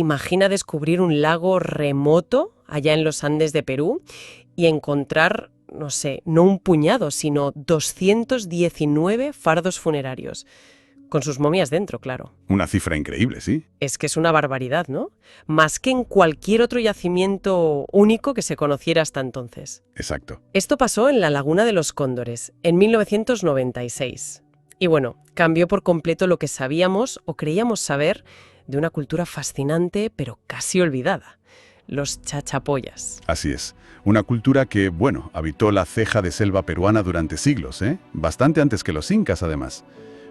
Imagina descubrir un lago remoto allá en los Andes de Perú y encontrar, no sé, no un puñado, sino 219 fardos funerarios. Con sus momias dentro, claro. Una cifra increíble, sí. Es que es una barbaridad, ¿no? Más que en cualquier otro yacimiento único que se conociera hasta entonces. Exacto. Esto pasó en la Laguna de los Cóndores, en 1996. Y bueno, cambió por completo lo que sabíamos o creíamos saber de una cultura fascinante, pero casi olvidada: los chachapoyas. Así es. Una cultura que, bueno, habitó la ceja de selva peruana durante siglos, ¿eh? Bastante antes que los incas, además.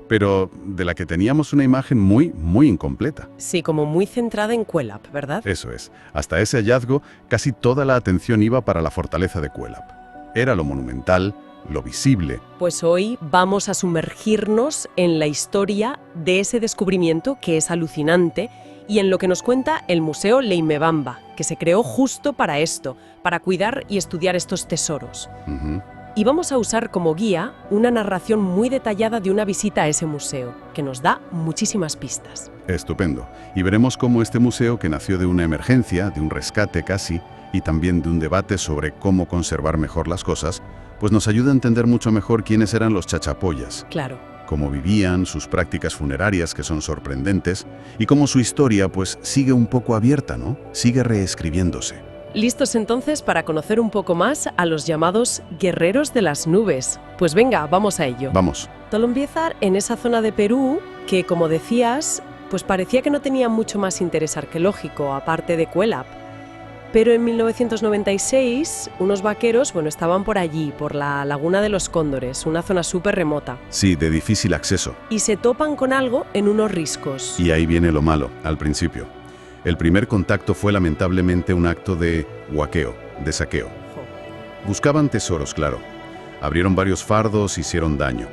Pero de la que teníamos una imagen muy, muy incompleta. Sí, como muy centrada en Cuélap, ¿verdad? Eso es. Hasta ese hallazgo, casi toda la atención iba para la fortaleza de Cuélap. Era lo monumental, lo visible. Pues hoy vamos a sumergirnos en la historia de ese descubrimiento que es alucinante y en lo que nos cuenta el Museo Leimebamba, que se creó justo para esto, para cuidar y estudiar estos tesoros. Ujú. Y vamos a usar como guía una narración muy detallada de una visita a ese museo, que nos da muchísimas pistas. Estupendo. Y veremos cómo este museo, que nació de una emergencia, de un rescate casi, y también de un debate sobre cómo conservar mejor las cosas, pues nos ayuda a entender mucho mejor quiénes eran los chachapoyas, Claro. cómo vivían, sus prácticas funerarias, que son sorprendentes, y cómo su historia, pues, sigue un poco abierta, ¿no? Sigue reescribiéndose. ¿Listos entonces para conocer un poco más a los llamados guerreros de las nubes? Pues venga, vamos a ello. Vamos. Todo empieza en esa zona de Perú que, como decías, pues parecía que no tenía mucho más interés arqueológico, aparte de Cuélap. Pero en 1996, unos vaqueros, estaban por allí, por la Laguna de los Cóndores, una zona súper remota, Sí, de difícil acceso. y se topan con algo en unos riscos. Y ahí viene lo malo, al principio. El primer contacto fue lamentablemente un acto de huaqueo, de saqueo. Jo. Buscaban tesoros, claro. Abrieron varios fardos, hicieron daño.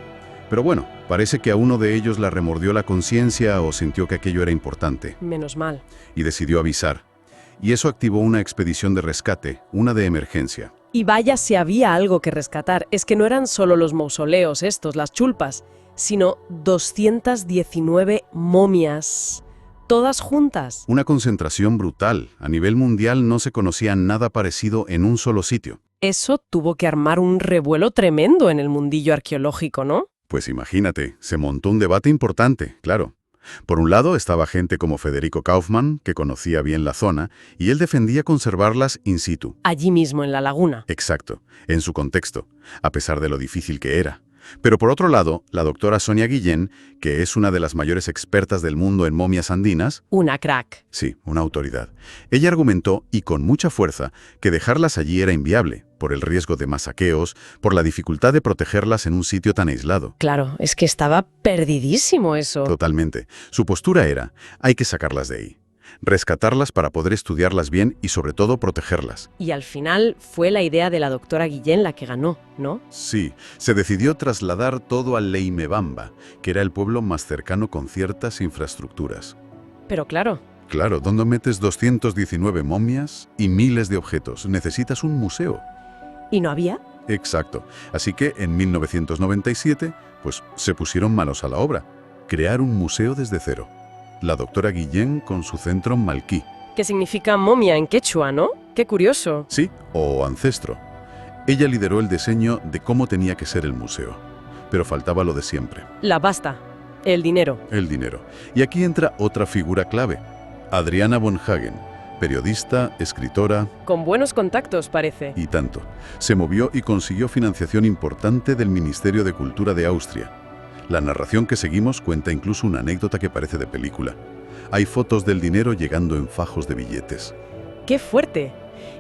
Pero bueno, parece que a uno de ellos la remordió la conciencia o sintió que aquello era importante, Menos mal. y decidió avisar. Y eso activó una expedición de rescate, una de emergencia. Y vaya si había algo que rescatar. Es que no eran solo los mausoleos estos, las chulpas, sino 219 momias. Todas juntas. Una concentración brutal. A nivel mundial no se conocía nada parecido en un solo sitio. Eso tuvo que armar un revuelo tremendo en el mundillo arqueológico, ¿no? Pues imagínate, se montó un debate importante, claro. Por un lado estaba gente como Federico Kaufmann, que conocía bien la zona, y él defendía conservarlas in situ. Allí mismo, en la laguna. Exacto, en su contexto, a pesar de lo difícil que era. Pero por otro lado, la doctora Sonia Guillén, que es una de las mayores expertas del mundo en momias andinas, Una crack. sí, una autoridad, ella argumentó, y con mucha fuerza, que dejarlas allí era inviable, por el riesgo de más saqueos, por la dificultad de protegerlas en un sitio tan aislado. Claro, es que estaba perdidísimo eso. Totalmente. Su postura era, hay que sacarlas de ahí, rescatarlas para poder estudiarlas bien y sobre todo protegerlas. Y al final fue la idea de la doctora Guillén la que ganó, ¿no? Sí, se decidió trasladar todo a Leimebamba, que era el pueblo más cercano con ciertas infraestructuras. Pero claro, Claro, ¿dónde metes 219 momias y miles de objetos? Necesitas un museo. ¿y no había? Exacto. Así que en 1997, pues se pusieron manos a la obra. Crear un museo desde cero. La doctora Guillén con su centro Malquí. Que significa momia en quechua, ¿no? Qué curioso. Sí, o ancestro. Ella lideró el diseño de cómo tenía que ser el museo. Pero faltaba lo de siempre, La pasta, el dinero. el dinero. Y aquí entra otra figura clave. Adriana von Hagen, periodista, escritora Con buenos contactos, parece. y tanto. Se movió y consiguió financiación importante del Ministerio de Cultura de Austria. La narración que seguimos cuenta incluso una anécdota que parece de película. Hay fotos del dinero llegando en fajos de billetes. ¡Qué fuerte!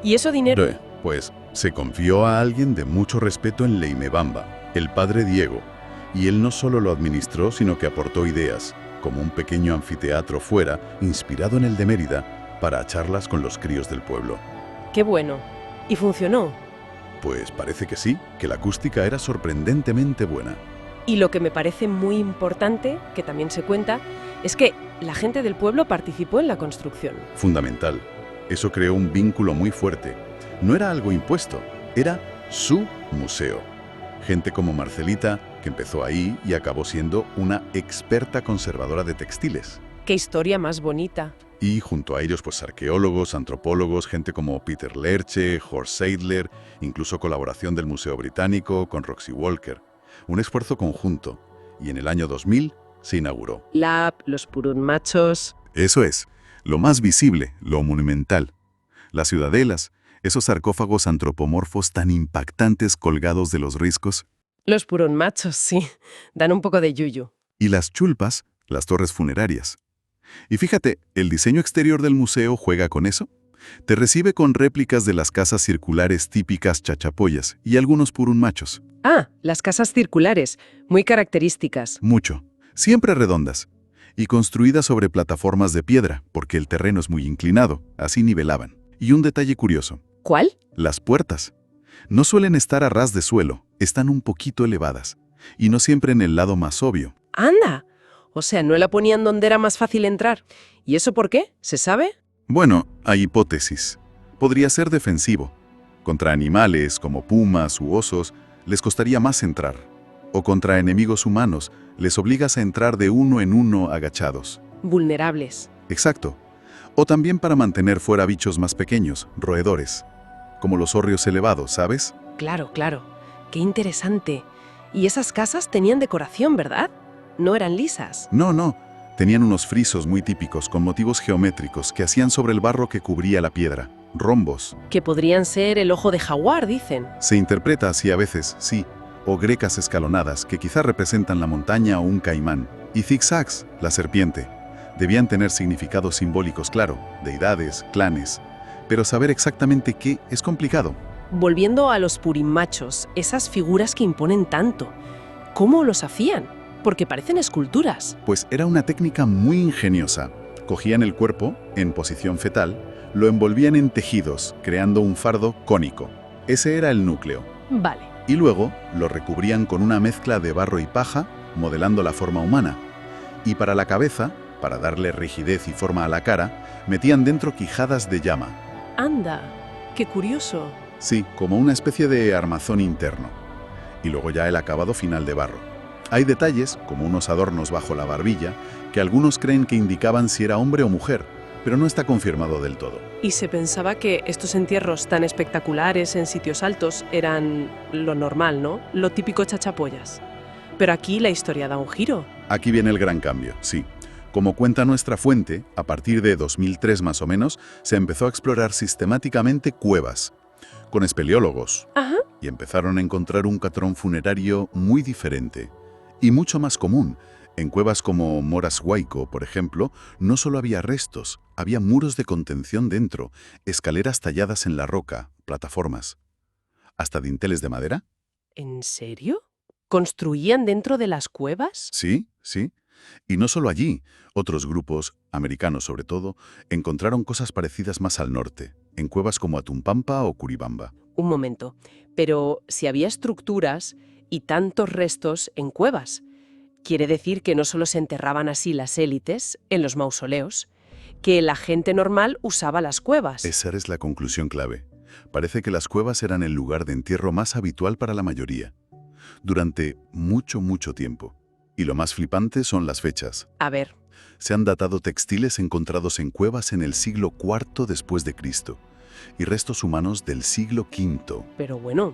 Y eso dinero... Pues se confió a alguien de mucho respeto en Leimebamba, el padre Diego, y él no solo lo administró, sino que aportó ideas, como un pequeño anfiteatro fuera, inspirado en el de Mérida, para charlas con los críos del pueblo. ¡Qué bueno! Y funcionó. Pues parece que sí, que la acústica era sorprendentemente buena. Y lo que me parece muy importante, que también se cuenta, es que la gente del pueblo participó en la construcción. Fundamental. Eso creó un vínculo muy fuerte. No era algo impuesto, era su museo. Gente como Marcelita, que empezó ahí y acabó siendo una experta conservadora de textiles. ¡Qué historia más bonita! Y junto a ellos, pues arqueólogos, antropólogos, gente como Peter Lerche, Horst Seidler, incluso colaboración del Museo Británico con Roxy Walker. Un esfuerzo conjunto. Y en el año 2000 se inauguró. Los purunmachos. Eso es, lo más visible, lo monumental. Las ciudadelas, esos sarcófagos antropomorfos tan impactantes colgados de los riscos. Los purunmachos, sí, dan un poco de yuyu. Y las chulpas, las torres funerarias. Y fíjate, el diseño exterior del museo juega con eso. Te recibe con réplicas de las casas circulares típicas chachapoyas y algunos purunmachos. Ah, las casas circulares, muy características. Mucho, siempre redondas. Y construidas sobre plataformas de piedra, porque el terreno es muy inclinado, así nivelaban. Y un detalle curioso. ¿Cuál? Las puertas. No suelen estar a ras de suelo, están un poquito elevadas. Y no siempre en el lado más obvio. ¡Anda! O sea, no la ponían donde era más fácil entrar. ¿Y eso por qué? ¿Se sabe? Bueno, hay hipótesis. Podría ser defensivo. Contra animales como pumas u osos, les costaría más entrar. O contra enemigos humanos, les obligas a entrar de uno en uno agachados. Vulnerables. Exacto. O también para mantener fuera bichos más pequeños, roedores. Como los hórreos elevados, ¿sabes? Claro, claro. Qué interesante. Y esas casas tenían decoración, ¿verdad? No eran lisas. No. Tenían unos frisos muy típicos con motivos geométricos que hacían sobre el barro que cubría la piedra. Rombos. Que podrían ser el ojo de jaguar, dicen. Se interpreta así a veces, sí. O grecas escalonadas, que quizá representan la montaña o un caimán. Y zigzags, la serpiente. Debían tener significados simbólicos, claro, deidades, clanes. Pero saber exactamente qué es complicado. Volviendo a los purimachos, esas figuras que imponen tanto, ¿cómo los hacían? Porque parecen esculturas. Pues era una técnica muy ingeniosa. Cogían el cuerpo, en posición fetal, lo envolvían en tejidos, creando un fardo cónico. Ese era el núcleo. Vale. Y luego lo recubrían con una mezcla de barro y paja, modelando la forma humana. Y para la cabeza, para darle rigidez y forma a la cara, metían dentro quijadas de llama. Anda, qué curioso. Sí, como una especie de armazón interno. Y luego ya el acabado final de barro. Hay detalles, como unos adornos bajo la barbilla, que algunos creen que indicaban si era hombre o mujer, pero no está confirmado del todo. Y se pensaba que estos entierros tan espectaculares en sitios altos eran lo normal, ¿no? Lo típico chachapollas. Pero aquí la historia da un giro. Aquí viene el gran cambio, sí. Como cuenta nuestra fuente, a partir de 2003 más o menos, se empezó a explorar sistemáticamente cuevas, con espeleólogos, Ajá. y empezaron a encontrar un patrón funerario muy diferente y mucho más común. En cuevas como Moras Huayco, por ejemplo, no solo había restos, había muros de contención dentro, escaleras talladas en la roca, plataformas. ¿Hasta dinteles de madera? ¿En serio? ¿Construían dentro de las cuevas? Sí. Y no solo allí, otros grupos, americanos sobre todo, encontraron cosas parecidas más al norte, en cuevas como Atumpampa o Curibamba. Un momento. Pero si había estructuras y tantos restos en cuevas, quiere decir que no solo se enterraban así las élites en los mausoleos, que la gente normal usaba las cuevas. Esa es la conclusión clave. Parece que las cuevas eran el lugar de entierro más habitual para la mayoría, durante mucho tiempo. Y lo más flipante son las fechas. A ver. Se han datado textiles encontrados en cuevas en el siglo IV después de Cristo y restos humanos del siglo V. Pero bueno,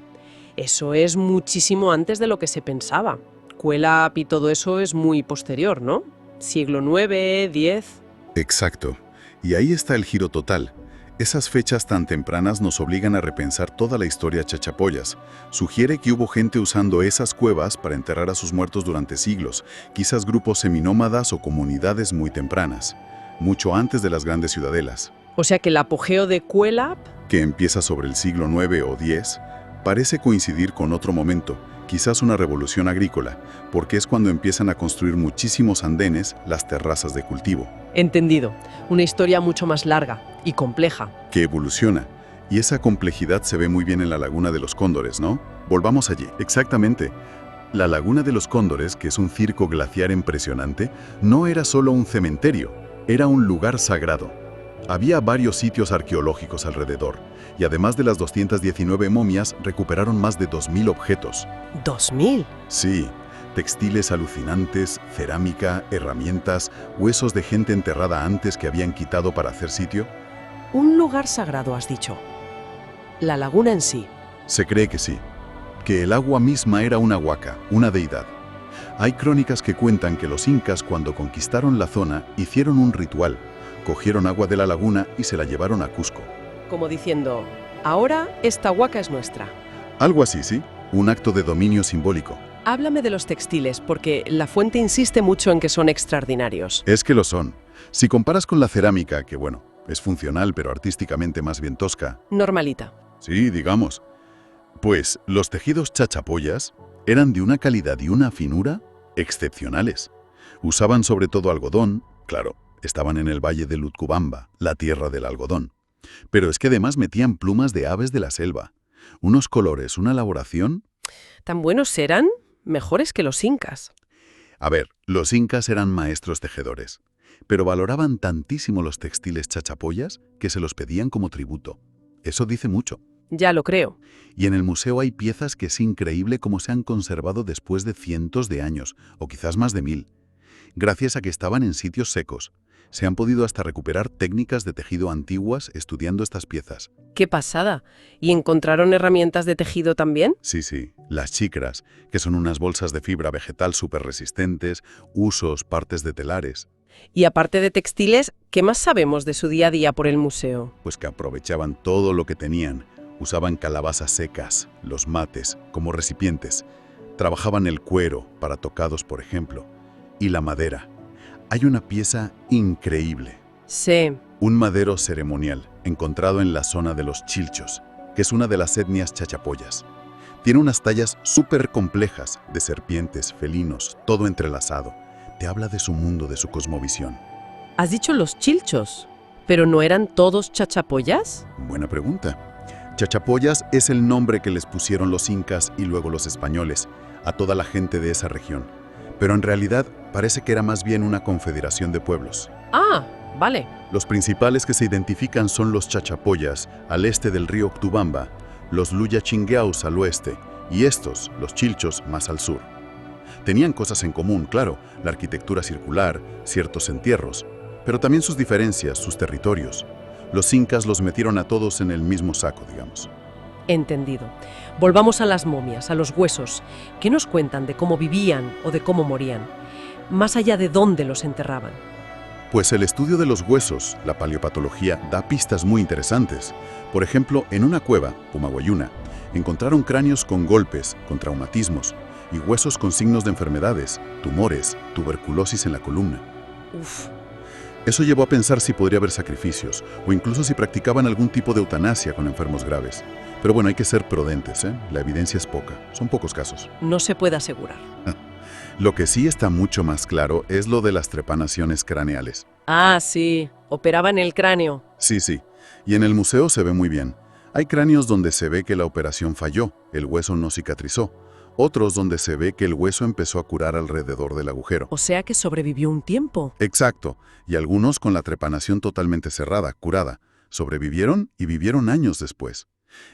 eso es muchísimo antes de lo que se pensaba. Cuelap y todo eso es muy posterior, ¿no? Siglo IX, X. Exacto. Y ahí está el giro total. Esas fechas tan tempranas nos obligan a repensar toda la historia chachapoyas. Sugiere que hubo gente usando esas cuevas para enterrar a sus muertos durante siglos, quizás grupos seminómadas o comunidades muy tempranas, mucho antes de las grandes ciudadelas. O sea que el apogeo de Cuelap, Que empieza sobre el siglo IX o X, parece coincidir con otro momento, quizás una revolución agrícola, porque es cuando empiezan a construir muchísimos andenes, las terrazas de cultivo. entendido, una historia mucho más larga y compleja. Que evoluciona. Y esa complejidad se ve muy bien en la Laguna de los Cóndores, ¿no? Volvamos allí. Exactamente. La Laguna de los Cóndores, que es un circo glaciar impresionante, no era solo un cementerio, era un lugar sagrado. Había varios sitios arqueológicos alrededor, y además de las 219 momias, recuperaron más de 2000 objetos. ¿2000? Sí, Textiles alucinantes, cerámica, herramientas, huesos de gente enterrada antes que habían quitado para hacer sitio. Un lugar sagrado, has dicho. La laguna en sí. Se cree que sí, que el agua misma era una huaca, una deidad. Hay crónicas que cuentan que los incas, cuando conquistaron la zona, hicieron un ritual. Cogieron agua de la laguna y se la llevaron a Cusco. Como diciendo, ahora esta huaca es nuestra. Algo así, sí. Un acto de dominio simbólico. Háblame de los textiles, porque la fuente insiste mucho en que son extraordinarios. Es que lo son. Si comparas con la cerámica, que bueno, es funcional pero artísticamente más bien tosca. Normalita. Sí, digamos. Pues los tejidos chachapoyas eran de una calidad y una finura excepcionales. Usaban sobre todo algodón, claro, estaban en el valle de Lutcubamba, la tierra del algodón. Pero es que además metían plumas de aves de la selva. Unos colores, una elaboración. ¿Tan buenos eran? Mejores que los incas. A ver, los incas eran maestros tejedores, pero valoraban tantísimo los textiles chachapoyas que se los pedían como tributo. Eso dice mucho. Ya lo creo. Y en el museo hay piezas que es increíble cómo se han conservado después de cientos de años, o quizás más de 1000. Gracias a que estaban en sitios secos. Se han podido hasta recuperar técnicas de tejido antiguas estudiando estas piezas. ¡Qué pasada! ¿Y encontraron herramientas de tejido también? Sí, las chicras, que son unas bolsas de fibra vegetal súper resistentes, usos, partes de telares. Y aparte de textiles, ¿qué más sabemos de su día a día por el museo? Pues que aprovechaban todo lo que tenían. Usaban calabazas secas, los mates, como recipientes. Trabajaban el cuero, para tocados, por ejemplo, y la madera. Hay una pieza increíble. Sí. Un madero ceremonial, encontrado en la zona de los Chilchos, que es una de las etnias chachapoyas. Tiene unas tallas súper complejas, de serpientes, felinos, todo entrelazado. Te habla de su mundo, de su cosmovisión. ¿Has dicho los chilchos? ¿Pero no eran todos chachapoyas? Buena pregunta. Chachapoyas es el nombre que les pusieron los incas y luego los españoles a toda la gente de esa región. Pero en realidad parece que era más bien una confederación de pueblos. Ah, vale. Los principales que se identifican son los chachapoyas al este del río Octubamba, los luyachingueaus al oeste y estos, los chilchos, más al sur. Tenían cosas en común, claro, la arquitectura circular, ciertos entierros, pero también sus diferencias, sus territorios. Los incas los metieron a todos en el mismo saco, digamos. Entendido. Volvamos a las momias, a los huesos. ¿Qué nos cuentan de cómo vivían o de cómo morían? Más allá de dónde los enterraban. Pues el estudio de los huesos, la paleopatología, da pistas muy interesantes. Por ejemplo, en una cueva, Pumaguayuna, encontraron cráneos con golpes, con traumatismos, y huesos con signos de enfermedades, tumores, tuberculosis en la columna. Uf. Eso llevó a pensar si podría haber sacrificios, o incluso si practicaban algún tipo de eutanasia con enfermos graves. Pero bueno, hay que ser prudentes, ¿eh? La evidencia es poca, son pocos casos. No se puede asegurar. Lo que sí está mucho más claro es lo de las trepanaciones craneales. Ah, sí. Operaban el cráneo. Sí. Y en el museo se ve muy bien. Hay cráneos donde se ve que la operación falló, el hueso no cicatrizó. Otros donde se ve que el hueso empezó a curar alrededor del agujero. O sea que sobrevivió un tiempo. Exacto. Y algunos con la trepanación totalmente cerrada, curada. Sobrevivieron y vivieron años después.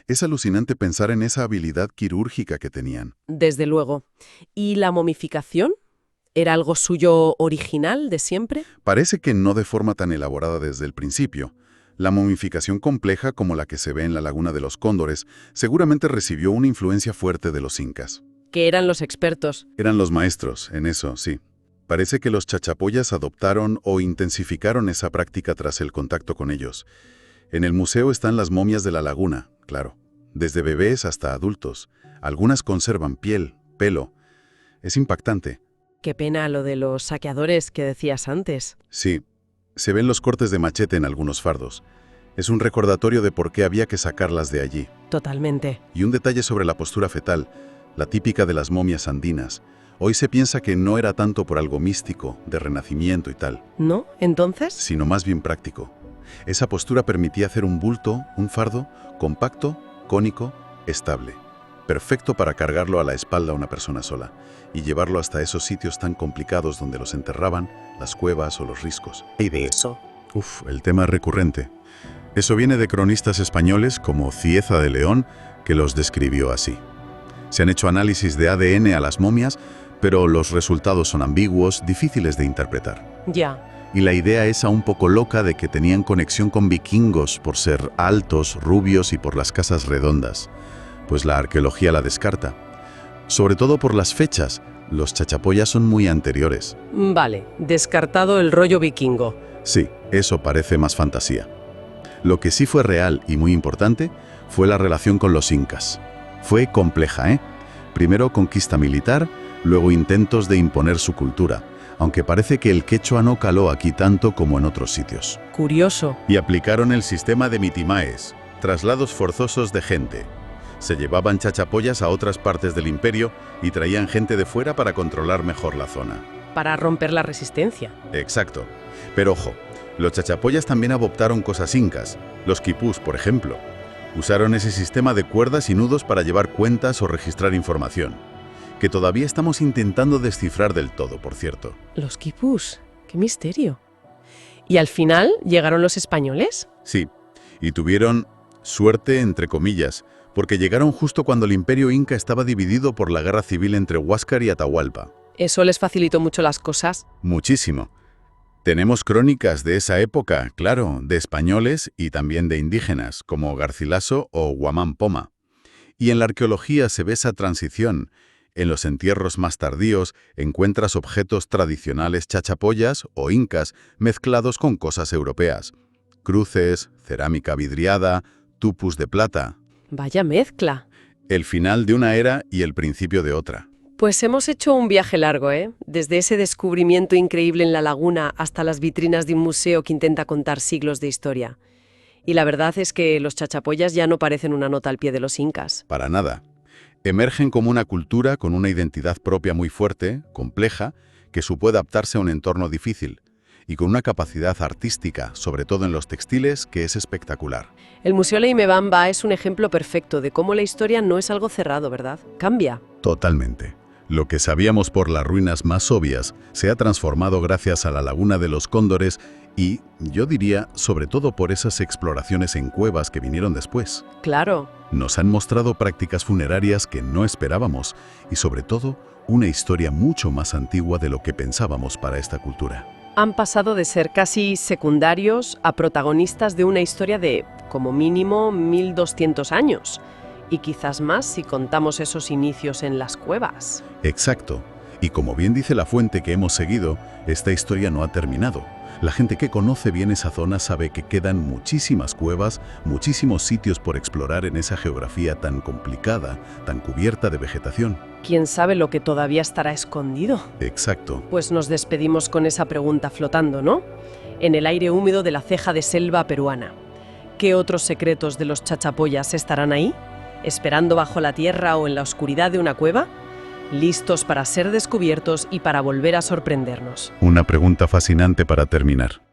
Es alucinante pensar en esa habilidad quirúrgica que tenían. Desde luego. ¿Y la momificación? ¿Era algo suyo original de siempre? Parece que no de forma tan elaborada desde el principio. La momificación compleja, como la que se ve en la Laguna de los Cóndores, seguramente recibió una influencia fuerte de los incas. Que eran los expertos. Eran los maestros en eso, sí. Parece que los chachapoyas adoptaron o intensificaron esa práctica tras el contacto con ellos. En el museo están las momias de la laguna, claro, desde bebés hasta adultos. Algunas conservan piel, pelo. Es impactante. Qué pena lo de los saqueadores que decías antes. Sí, se ven los cortes de machete en algunos fardos. Es un recordatorio de por qué había que sacarlas de allí. Totalmente. Y un detalle sobre la postura fetal, la típica de las momias andinas. Hoy se piensa que no era tanto por algo místico, de renacimiento y tal. ¿No? ¿Entonces? Sino más bien práctico. Esa postura permitía hacer un bulto, un fardo, compacto, cónico, estable. Perfecto para cargarlo a la espalda a una persona sola y llevarlo hasta esos sitios tan complicados donde los enterraban, las cuevas o los riscos. ¿Y de eso? El tema recurrente. Eso viene de cronistas españoles como Cieza de León, que los describió así. Se han hecho análisis de ADN a las momias, pero los resultados son ambiguos, difíciles de interpretar. Ya. Y la idea esa un poco loca de que tenían conexión con vikingos por ser altos, rubios y por las casas redondas, pues la arqueología la descarta. Sobre todo por las fechas, los chachapoyas son muy anteriores. Vale, descartado el rollo vikingo. Sí, eso parece más fantasía. Lo que sí fue real y muy importante fue la relación con los incas. Fue compleja, ¿eh? Primero conquista militar, luego intentos de imponer su cultura, aunque parece que el quechua no caló aquí tanto como en otros sitios. Curioso. Y aplicaron el sistema de mitimaes, traslados forzosos de gente. Se llevaban chachapoyas a otras partes del imperio y traían gente de fuera para controlar mejor la zona. Para romper la resistencia. Exacto. Pero ojo, los chachapoyas también adoptaron cosas incas, los quipús, por ejemplo. Usaron ese sistema de cuerdas y nudos para llevar cuentas o registrar información, que todavía estamos intentando descifrar del todo, por cierto. Los quipús. ¡Qué misterio! ¿Y al final llegaron los españoles? Sí, y tuvieron suerte, entre comillas, porque llegaron justo cuando el imperio inca estaba dividido por la guerra civil entre Huáscar y Atahualpa. ¿Eso les facilitó mucho las cosas? Muchísimo. Tenemos crónicas de esa época, claro, de españoles y también de indígenas, como Garcilaso o Huamán Poma. Y en la arqueología se ve esa transición. En los entierros más tardíos encuentras objetos tradicionales chachapoyas o incas mezclados con cosas europeas. Cruces, cerámica vidriada, tupus de plata. Vaya mezcla. El final de una era y el principio de otra. Pues hemos hecho un viaje largo, ¿eh? Desde ese descubrimiento increíble en la laguna hasta las vitrinas de un museo que intenta contar siglos de historia. Y la verdad es que los chachapoyas ya no parecen una nota al pie de los incas. Para nada. Emergen como una cultura con una identidad propia muy fuerte, compleja, que supo adaptarse a un entorno difícil, y con una capacidad artística, sobre todo en los textiles, que es espectacular. El Museo Leimebamba es un ejemplo perfecto de cómo la historia no es algo cerrado, ¿verdad? Cambia. Totalmente. Lo que sabíamos por las ruinas más obvias se ha transformado gracias a la Laguna de los Cóndores y, yo diría, sobre todo por esas exploraciones en cuevas que vinieron después. Claro. Nos han mostrado prácticas funerarias que no esperábamos y, sobre todo, una historia mucho más antigua de lo que pensábamos para esta cultura. Han pasado de ser casi secundarios a protagonistas de una historia de, como mínimo, 1200 años. Y quizás más si contamos esos inicios en las cuevas. Exacto. Y como bien dice la fuente que hemos seguido, esta historia no ha terminado. La gente que conoce bien esa zona sabe que quedan muchísimas cuevas, muchísimos sitios por explorar en esa geografía tan complicada, tan cubierta de vegetación. ¿Quién sabe lo que todavía estará escondido? Exacto. Pues nos despedimos con esa pregunta flotando, ¿no? En el aire húmedo de la ceja de selva peruana. ¿Qué otros secretos de los chachapoyas estarán ahí? ¿Esperando bajo la tierra o en la oscuridad de una cueva? Listos para ser descubiertos y para volver a sorprendernos. Una pregunta fascinante para terminar.